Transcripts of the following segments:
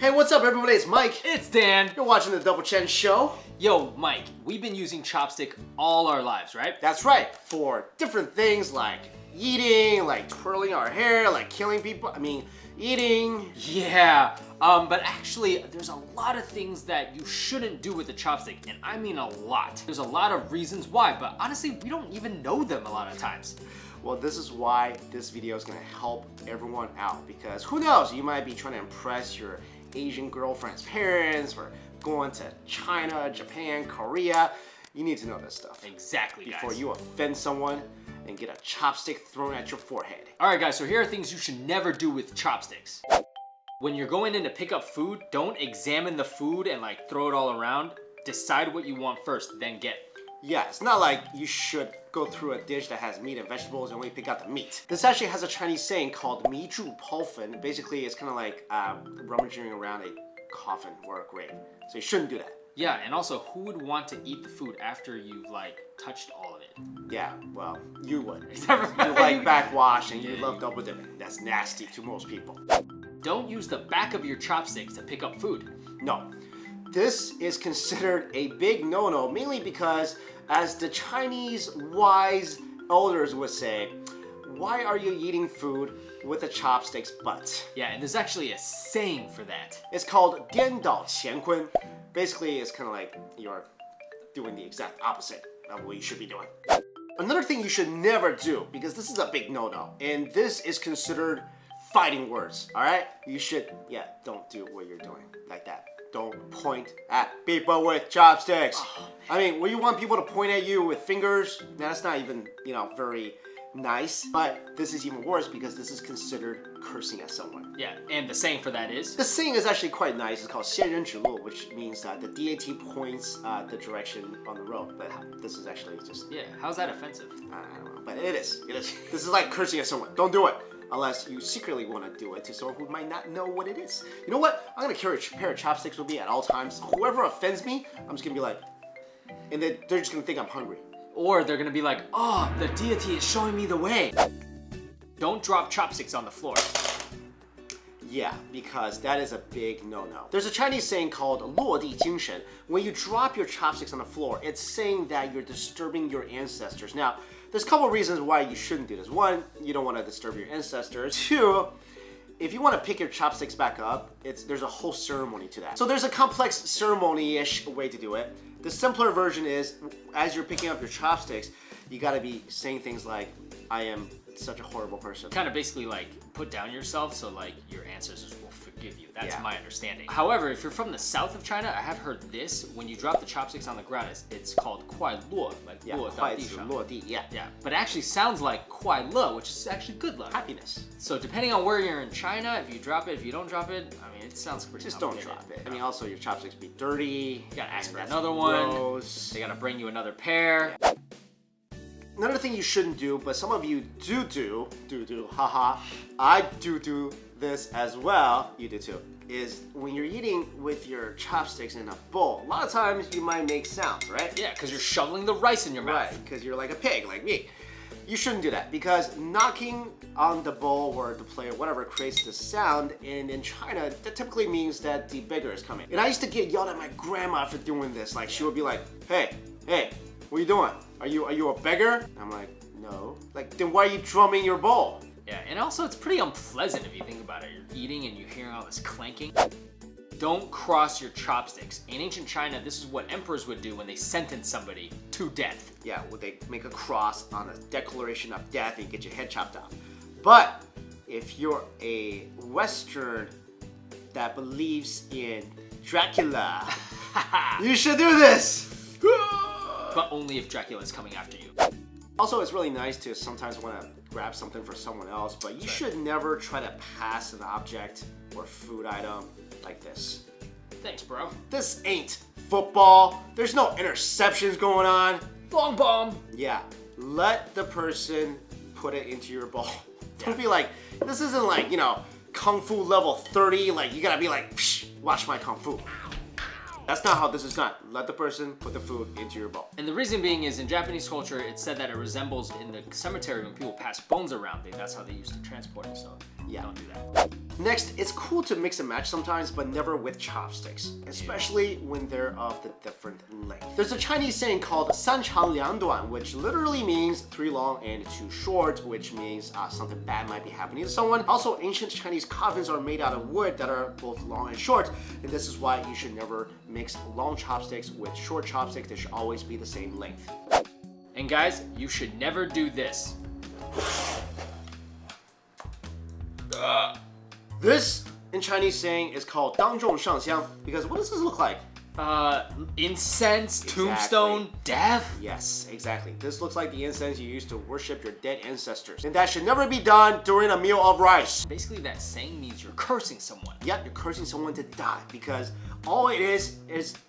Hey, what's up everybody? It's Mike. It's Dan. You're watching the Double Chen Show. Yo, Mike, we've been using chopstick all our lives, right? That's right. For different things like eating, like twirling our hair, like killing people. Eating. Yeah, but actually, there's a lot of things that you shouldn't do with the chopstick, and I mean a lot. There's a lot of reasons why, but honestly, we don't even know them a lot of times. Well, this is why this video is gonna help everyone out, because who knows, you might be trying to impress your Asian girlfriend's parents or going to China, Japan, Korea. You need to know this stuff. Exactly, guys. Before you offend someone and get a chopstick thrown at your forehead. All right, guys, so here are things you should never do with chopsticks. When you're going in to pick up food, don't examine the food and like throw it all around. Decide what you want first, then get it. Yeah, it's not like you should go through a dish that has meat and vegetables and only pick out the meat. This actually has a Chinese saying called 迷住泡粉. Basically, it's kind of like rummaging around a coffin or a grave. So you shouldn't do that. Yeah, and also, who would want to eat the food after you've like touched all of it? Yeah, well, you would. Except for you like backwash and you love double dipping. That's nasty to most people. Don't use the back of your chopsticks to pick up food. No. This is considered a big no-no, mainly because, as the Chinese wise elders would say, why are you eating food with the chopsticks butt? Yeah, and there's actually a saying for that. It's called 颠倒乾坤. Basically, it's kind of like you're doing the exact opposite of what you should be doing. Another thing you should never do, because this is a big no-no, and this is considered fighting words, all right? You should, don't do what you're doing like that. Don't point at people with chopsticks. I mean, when you want people to point at you with fingers, that's not even, very nice. But this is even worse because this is considered cursing at someone. Yeah, and the saying for that is? The saying is actually quite nice. It's called 仙人指路, which means that the deity points the direction on the road. But this is actually just... Yeah, how's that offensive? I don't know, but it is. This is like cursing at someone. Don't do it. Unless you secretly want to do it to someone who might not know what it is. You know what? I'm going to carry a pair of chopsticks with me at all times. Whoever offends me, I'm just going to be like... And then they're just going to think I'm hungry. Or they're going to be like, oh, the deity is showing me the way. Don't drop chopsticks on the floor. Yeah, because that is a big no-no. There's a Chinese saying called 落地精神. When you drop your chopsticks on the floor, it's saying that you're disturbing your ancestors. Now, there's a couple reasons why you shouldn't do this. One, you don't want to disturb your ancestors. Two, if you want to pick your chopsticks back up, there's a whole ceremony to that. So there's a complex ceremony-ish way to do it. The simpler version is, as you're picking up your chopsticks, you gotta be saying things like, I am such a horrible person. Kind of basically like put down yourself so like your ancestors will forgive you. That's my understanding. However, if you're from the south of China, I have heard this. When you drop the chopsticks on the ground, it's called 快乐, like 落到地上. 落地, yeah. But it actually sounds like 快乐, which is actually good luck. Happiness. So depending on where you're in China, if you drop it, if you don't drop it, I mean, it sounds pretty Just don't drop it. I mean, also your chopsticks be dirty. You gotta ask for another one. Gross. They gotta bring you another pair. Another thing you shouldn't do, but some of you do, haha, I do this as well, you do too, is when you're eating with your chopsticks in a bowl, a lot of times you might make sounds, right? Yeah, because you're shoveling the rice in your mouth. Right, because you're like a pig, like me. You shouldn't do that, because knocking on the bowl or the plate or whatever creates the sound, and in China, that typically means that the beggar is coming. And I used to get yelled at my grandma for doing this. Like, she would be like, hey, what are you doing? Are you a beggar? I'm like, no. Like, then why are you drumming your bowl? Yeah, and also it's pretty unpleasant if you think about it. You're eating and you're hearing all this clanking. Don't cross your chopsticks. In ancient China, this is what emperors would do when they sentenced somebody to death. Yeah, well, they make a cross on a declaration of death and get your head chopped off. But if you're a Western that believes in Dracula, you should do this. But only if Dracula is coming after you. Also, it's really nice to sometimes want to grab something for someone else, but you should never try to pass an object or food item like this. Thanks, bro. This ain't football. There's no interceptions going on. Long bomb. Yeah, let the person put it into your bowl. Don't be like, this isn't like, Kung Fu level 30, like you gotta be like, psh, watch my Kung Fu. That's not how this is done. Let the person put the food into your bowl. And the reason being is in Japanese culture, it's said that it resembles in the cemetery when people pass bones around. That's how they used to transport it. So Yeah. Don't do that. Next, it's cool to mix and match sometimes, but never with chopsticks, especially when they're of the different length. There's a Chinese saying called 三长两短, which literally means 3 long and 2 short, which means something bad might be happening to someone. Also, ancient Chinese coffins are made out of wood that are both long and short, and this is why you should never mix long chopsticks with short chopsticks. They should always be the same length. And guys, you should never do this. This, in Chinese saying, is called 当众上香, because what does this look like? Incense, tombstone, death? Yes, exactly. This looks like the incense you used to worship your dead ancestors. And that should never be done during a meal of rice. Basically, that saying means you're cursing someone. Yep, you're cursing someone to die, because all it is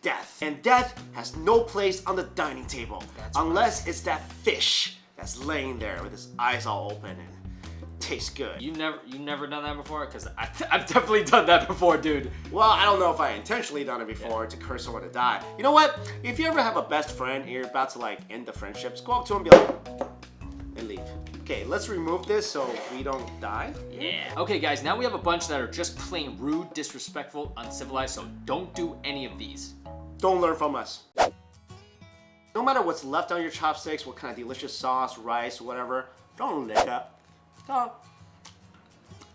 death. And death has no place on the dining table. Unless it's that fish that's laying there with his eyes all open and tastes good. You've never done that before? Because I've definitely done that before, dude. Well, I don't know if I intentionally done it before to curse someone to die. You know what? If you ever have a best friend and you're about to like end the friendships, go up to him and be like, and leave. Okay, let's remove this so we don't die. Yeah. Okay, guys, now we have a bunch that are just plain rude, disrespectful, uncivilized, so don't do any of these. Don't learn from us. No matter what's left on your chopsticks, what kind of delicious sauce, rice, whatever, don't lick up.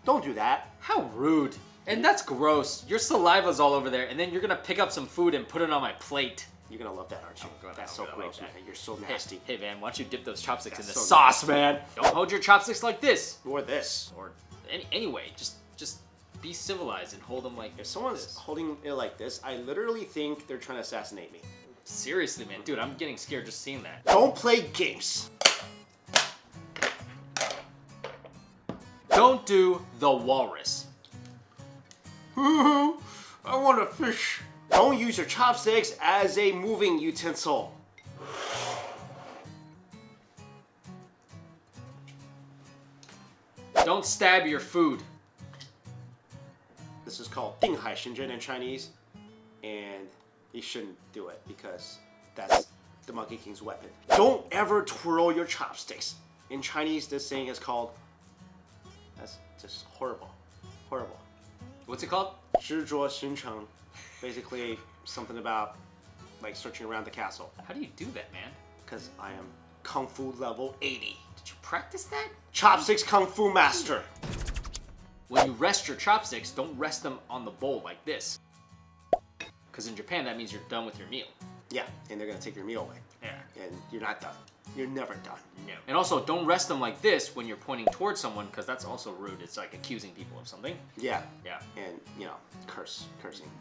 Don't do that. How rude. And that's gross. Your saliva's all over there, and then you're gonna pick up some food and put it on my plate. You're gonna love that, aren't you? That's so gross, man. You're so nasty. Hey, man, why don't you dip those chopsticks in the so sauce, nasty. man? Don't hold your chopsticks like this. Or this. Or anyway, just be civilized and hold them like If someone's holding it like this, I literally think they're trying to assassinate me. Seriously, man. Dude, I'm getting scared just seeing that. Don't play games. Don't do the walrus. I want a fish. Don't use your chopsticks as a moving utensil. Don't stab your food. This is called 定海神针 in Chinese, and you shouldn't do it because that's the Monkey King's weapon. Don't ever twirl your chopsticks. In Chinese, this saying is called, that's just horrible, horrible. What's it called? 执着寻城, basically something about like searching around the castle. How do you do that, man? Because I am Kung Fu level 80. Did you practice that? Chopsticks Kung Fu master. When you rest your chopsticks, don't rest them on the bowl like this. Because in Japan, that means you're done with your meal. Yeah, and they're gonna take your meal away. Yeah. And you're not done. You're never done. No. And also, don't rest them like this when you're pointing towards someone, because that's also rude. It's like accusing people of something. Yeah. Yeah. And, you know, cursing,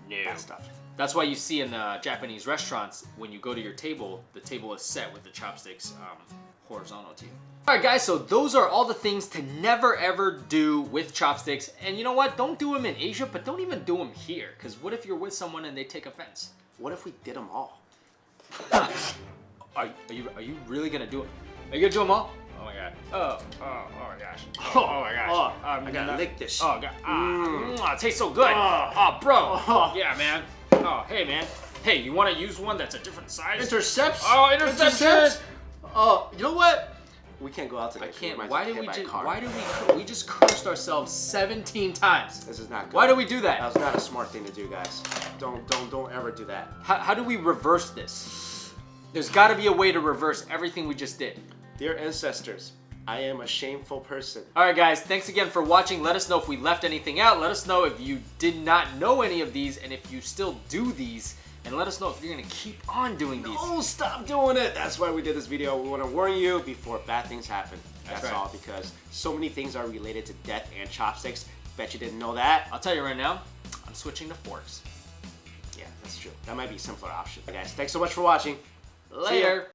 No. bad stuff. That's why you see in the Japanese restaurants, when you go to your table, the table is set with the chopsticks horizontal to you. Alright guys, so those are all the things to never ever do with chopsticks. And you know what? Don't do them in Asia, but don't even do them here. Because what if you're with someone and they take offense? What if we did them all? Are you really gonna do it? Are you gonna do them all? Oh my god. Oh my gosh. Oh my gosh. I gotta lick this. Oh god. It tastes so good. Oh bro. Yeah, man. Oh, hey man. Hey, you want to use one that's a different size? Intercepts? Oh, interception! Oh, you know what? We can't go out today. I can't. Why Why do we just cursed ourselves 17 times? This is not good. Why do we do that? That was not a smart thing to do, guys. Don't ever do that. How do we reverse this? There's got to be a way to reverse everything we just did. Dear ancestors, I am a shameful person. Alright guys, thanks again for watching. Let us know if we left anything out. Let us know if you did not know any of these and if you still do these. And let us know if you're going to keep on doing these. No, stop doing it. That's why we did this video. We want to warn you before bad things happen. That's right. all, because so many things are related to death and chopsticks. Bet you didn't know that. I'll tell you right now, I'm switching to forks. Yeah, that's true. That might be a simpler option. Guys, thanks so much for watching. Later.